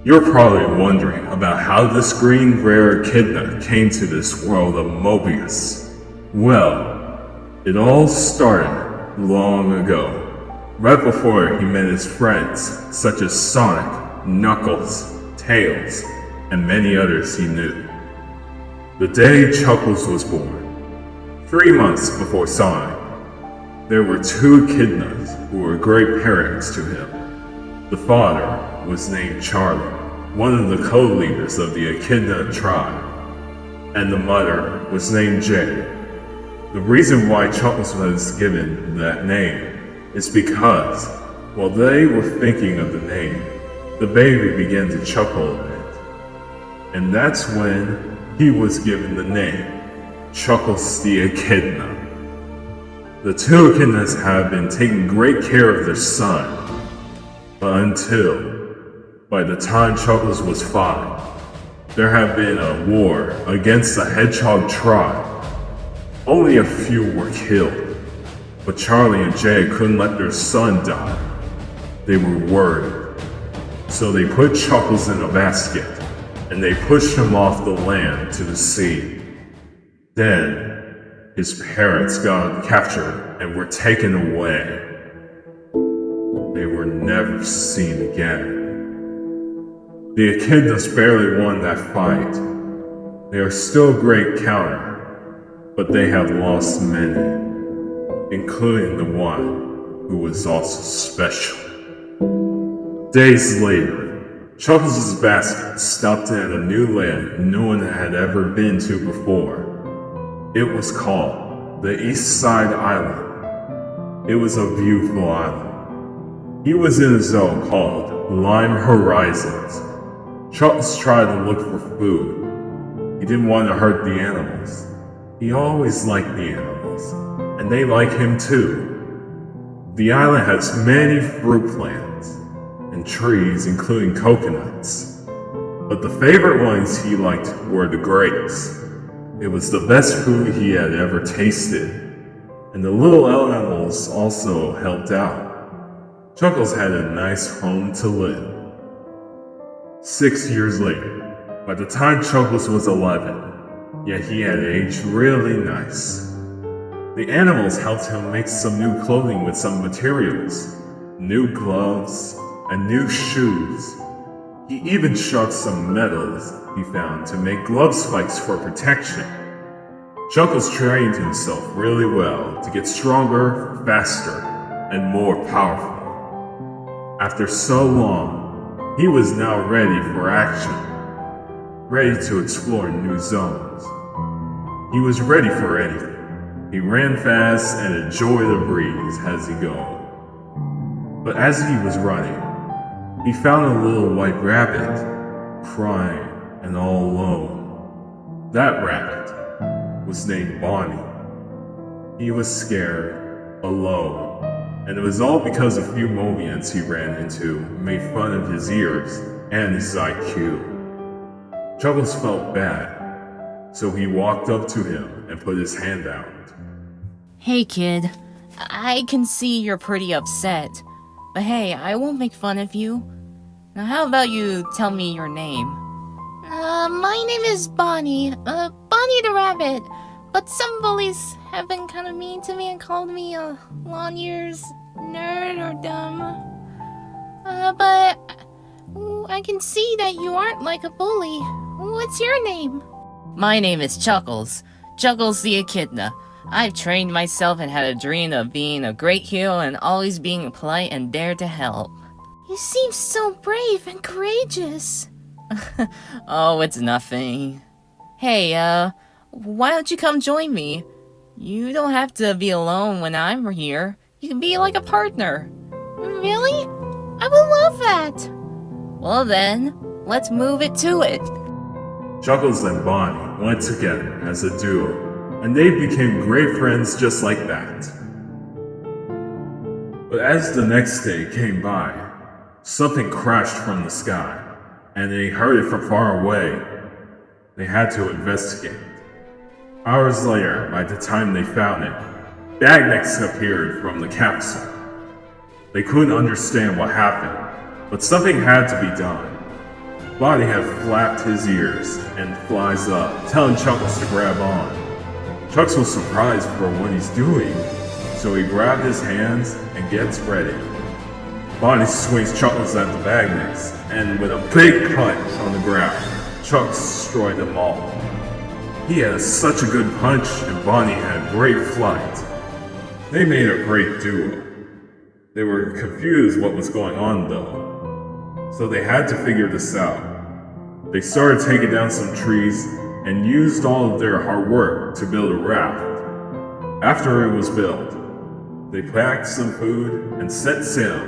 You're probably wondering about how this green rare echidna came to this world of Mobius. Well, it all started long ago, right before he met his friends such as Sonic, Knuckles, Tails, and many others he knew. The day Chuckles was born, 3 months before Sonic, there were two echidnas who were great parents to him. The father was named Charlie, one of the co-leaders of the Echidna tribe, and the mother was named Jay. The reason why Chuckles was given that name is because, while they were thinking of the name, the baby began to chuckle a bit. And that's when he was given the name, Chuckles the Echidna. The two echidnas have been taking great care of their son, but by the time Chuckles was 5, there had been a war against the Hedgehog tribe. Only a few were killed, but Charlie and Jay couldn't let their son die. They were worried, so they put Chuckles in a basket and they pushed him off the land to the sea. Then, his parents got captured and were taken away. They were never seen again. The echidnas barely won that fight. They are still a great counter, but they have lost many, including the one who was also special. Days later, Chuckles' basket stopped at a new land no one had ever been to before. It was called the East Side Island. It was a beautiful island. He was in a zone called Lime Horizons. Chuckles tried to look for food. He didn't want to hurt the animals. He always liked the animals, and they like him too. The island has many fruit plants and trees, including coconuts. But the favorite ones he liked were the grapes. It was the best food he had ever tasted, and the little animals also helped out. Chuckles had a nice home to live. 6 years later, by the time Chuckles was 11, yet he had aged really nice. The animals helped him make some new clothing with some materials, new gloves, and new shoes. He even sharpened some metals he found to make glove spikes for protection. Chuckles trained himself really well to get stronger, faster, and more powerful. After so long, he was now ready for action, ready to explore new zones. He was ready for anything. He ran fast and enjoyed the breeze as he go. But as he was running, he found a little white rabbit, crying and all alone. That rabbit was named Bonnie. He was scared, alone, and it was all because a few Mobians he ran into made fun of his ears and his IQ. Chuckles felt bad, so he walked up to him and put his hand out. Hey kid, I can see you're pretty upset, but hey, I won't make fun of you. Now how about you tell me your name? My name is Bonnie, Bonnie the Rabbit, but some bullies have been kind of mean to me and called me a long ears, nerd, or dumb. But I can see that you aren't like a bully. What's your name? My name is Chuckles, Chuckles the Echidna. I've trained myself and had a dream of being a great hero and always being polite and dare to help. You seem so brave and courageous. Oh, it's nothing. Hey, why don't you come join me? You don't have to be alone when I'm here. You can be like a partner. Really? I would love that. Well then, let's move it to it. Chuckles and Bonnie went together as a duo, and they became great friends just like that. But as the next day came by, something crashed from the sky, and they heard it from far away. They had to investigate. Hours later, by the time they found it, Bagnecks appeared from the capsule. They couldn't understand what happened, but something had to be done. Bonnie had flapped his ears and flies up, telling Chuckles to grab on. Chuckles was surprised for what he's doing, so he grabbed his hands and gets ready. Bonnie swings Chuckles at the magnets, and with a big punch on the ground, Chuckles destroyed them all. He had such a good punch, and Bonnie had great flight. They made a great duo. They were confused what was going on though, so they had to figure this out. They started taking down some trees and used all of their hard work to build a raft. After it was built, they packed some food and set sail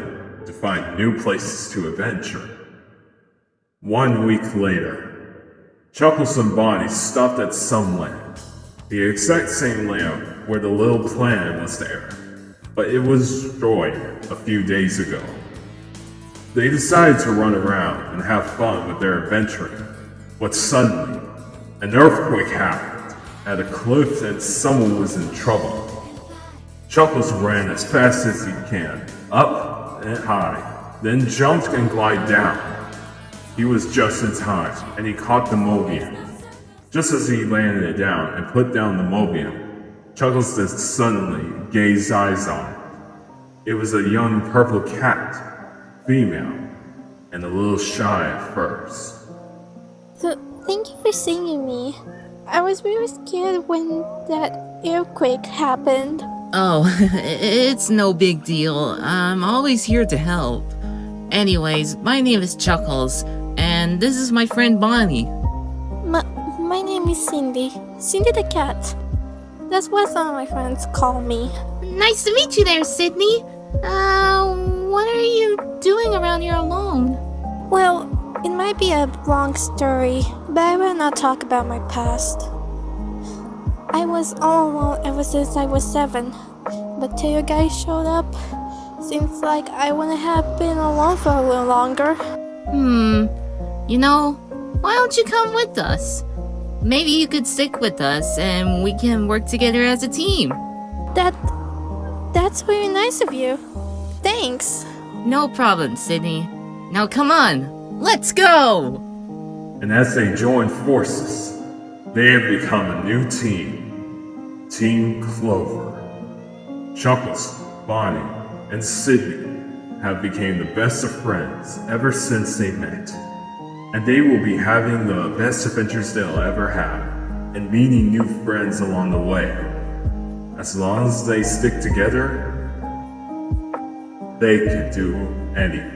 to find new places to adventure. 1 week later, Chuckles and Bonnie stopped at some land, the exact same land where the little planet was there, but it was destroyed a few days ago. They decided to run around and have fun with their adventuring, but suddenly, an earthquake happened at a cliff and someone was in trouble. Chuckles ran as fast as he can, up and high, then jumped and glided down. He was just in time, and he caught the Mobium. Just as he landed it down and put down the Mobium, Chuckles just suddenly gazed eyes on it. It was a young purple cat, female, and a little shy at first. So, thank you for saving me. I was really scared when that earthquake happened. Oh, it's no big deal. I'm always here to help. Anyways, my name is Chuckles, and this is my friend Bonnie. My name is Cindy. Cindy the cat. That's what some of my friends call me. Nice to meet you there, Sydney. What are you doing around here alone? Well, it might be a long story, but I will not talk about my past. I was all alone ever since I was 7, but till you guys showed up, seems like I wouldn't have been alone for a little longer. You know, why don't you come with us? Maybe you could stick with us and we can work together as a team. That's very nice of you. Thanks. No problem, Sydney. Now come on, let's go! And as they joined forces, they have become a new team. Team Clover. Chuckles, Bonnie, and Sydney have become the best of friends ever since they met. And they will be having the best adventures they'll ever have, and meeting new friends along the way. As long as they stick together, they can do anything.